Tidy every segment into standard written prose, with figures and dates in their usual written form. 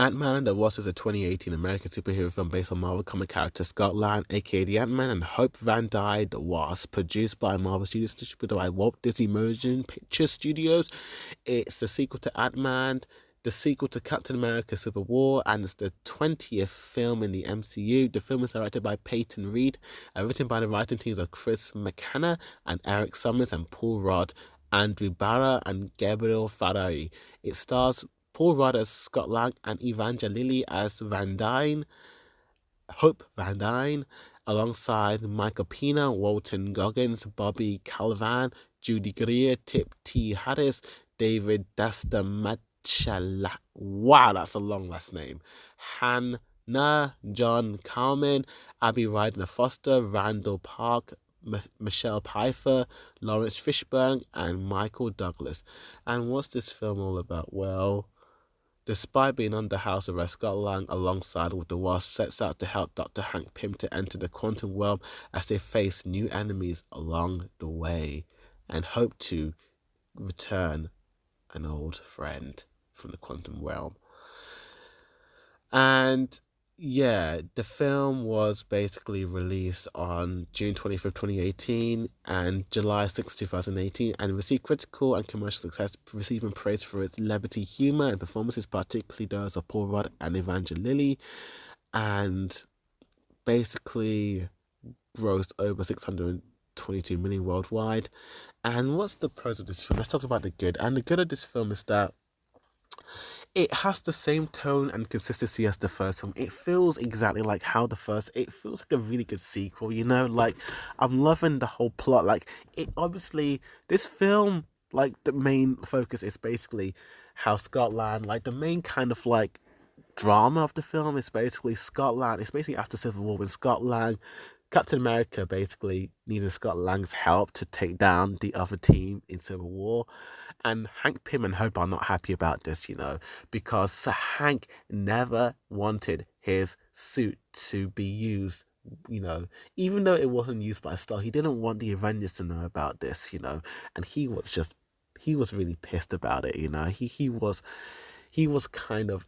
Ant-Man and the Wasp is a 2018 American superhero film based on Marvel comic character Scott Lang, aka the Ant-Man, and Hope Van Dyne, the Wasp, produced by Marvel Studios, distributed by Walt Disney Motion Picture Studios. It's the sequel to Ant-Man, the sequel to Captain America Civil War, and it's the 20th film in the MCU. The film is directed by Peyton Reed, written by the writing teams of Chris McKenna and Eric Summers and Paul Rudd, Andrew Barra and Gabriel Ferrari. It stars Paul Rudd as Scott Lang and Evangeline as Van Dyne, Hope Van Dyne, alongside Michael Pena, Walton Goggins, Bobby Calvan, Judy Greer, Tip T. Harris, David Dastamachala. Wow, that's a long last name. Hannah John Carmen, Abby Ryder Foster, Randall Park, Michelle Pfeiffer, Lawrence Fishburne, and Michael Douglas. And what's this film all about? Well, despite being under house arrest, Scott Lang, alongside with the Wasp, sets out to help Dr. Hank Pym to enter the quantum realm as they face new enemies along the way and hope to return an old friend from the quantum realm. And yeah, the film was basically released on June 25th, 2018 and July 6th, 2018, and received critical and commercial success, receiving praise for its levity, humor, and performances, particularly those of Paul Rudd and Evangeline, and basically grossed over 622 million worldwide. And what's the pros of this film? Let's talk about the good. And the good of this film is that it has the same tone and consistency as the first film. It feels exactly like how the first. It feels like a really good sequel. You know, like I'm loving the whole plot. Like it obviously this film, like the main focus is basically how Scott Lang, like the main kind of like drama of the film is basically Scott Lang. It's basically after Civil War when Scott Lang, Captain America, basically needed Scott Lang's help to take down the other team in Civil War. And Hank Pym and Hope are not happy about this, you know, because Sir Hank never wanted his suit to be used, you know, even though it wasn't used by Star, he didn't want the Avengers to know about this, you know, and he was really pissed about it, you know. He was kind of,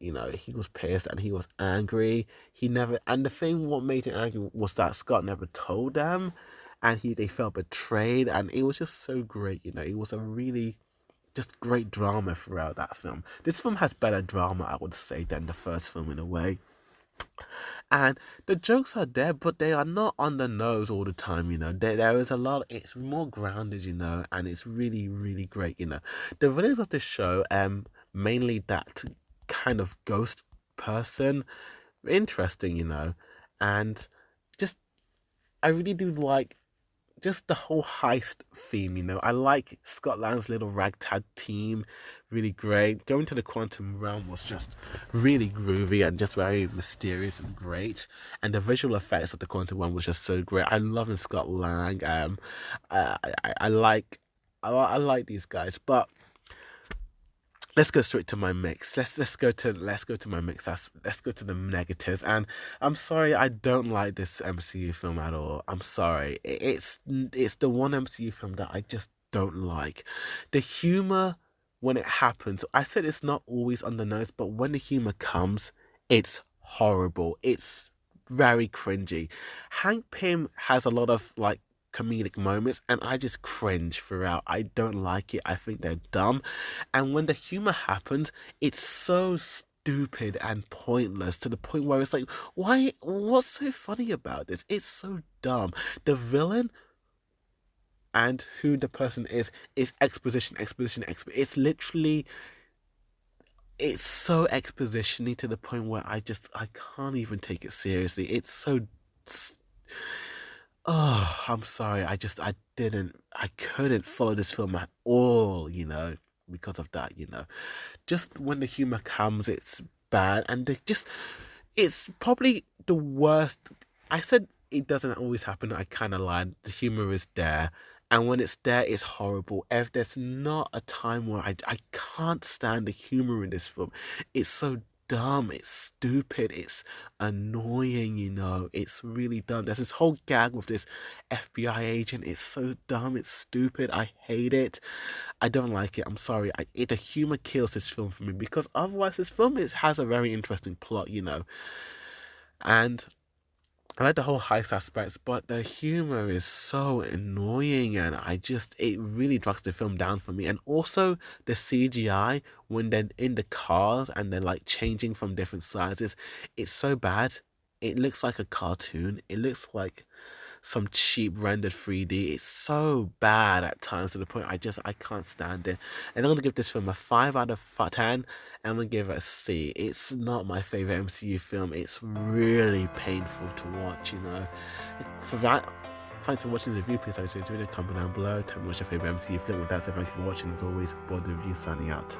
you know, he was pissed and he was angry. He never, and the thing what made him angry was that Scott never told them, and they felt betrayed, and it was just so great, you know. It was a really just great drama throughout that film. This film has better drama, I would say, than the first film in a way. And the jokes are there, but they are not on the nose all the time, you know. There is a lot, it's more grounded, you know, and it's really, really great, you know. The villains of the show, mainly that kind of ghost person, interesting, you know, and just, I really do like just the whole heist theme, you know. I like Scott Lang's little ragtag team, really great. Going to the quantum realm was just really groovy and just very mysterious and great. And the visual effects of the quantum realm was just so great. I love Scott Lang. I like I like these guys, but let's go straight to my mix. Let's go to my mix. Let's go to the negatives. And I'm sorry, I don't like this MCU film at all. I'm sorry. It's the one MCU film that I just don't like. The humor when it happens, I said it's not always on the nose, but when the humor comes, it's horrible. It's very cringy. Hank Pym has a lot of like comedic moments and I just cringe throughout. I don't like it. I think they're dumb. And when the humor happens, it's so stupid and pointless to the point where it's like, why? What's so funny about this? It's so dumb. The villain and who the person is exposition, exposition, exposition. It's literally, it's so expositiony to the point where I can't even take it seriously. It's so. Oh, I'm sorry. I couldn't follow this film at all, you know, because of that, you know. Just when the humor comes, it's bad, and it's probably the worst. I said it doesn't always happen. I kind of lied. The humor is there, and when it's there, it's horrible. If there's not a time where I can't stand the humor in this film, it's so dumb, it's stupid, it's annoying, you know, it's really dumb. There's this whole gag with this FBI agent. It's so dumb, it's stupid, I hate it. I don't like it. I'm sorry. The humor kills this film for me, because otherwise this film has a very interesting plot, you know, and I like the whole heist aspects, but the humor is so annoying, and it really drags the film down for me. And also the CGI when they're in the cars and they're like changing from different sizes, it's so bad. It looks like a cartoon. It looks like some cheap rendered 3D. It's so bad at times, to the point I can't stand it. And I'm gonna give this film a 5 out of 10, and I'm gonna give it a C. It's not my favorite MCU film. It's really painful to watch, you know. For that, thanks for watching this review. Please like to comment down below. Tell me what's your favorite MCU film. With that said, thank you for watching. As always, Board Review signing out.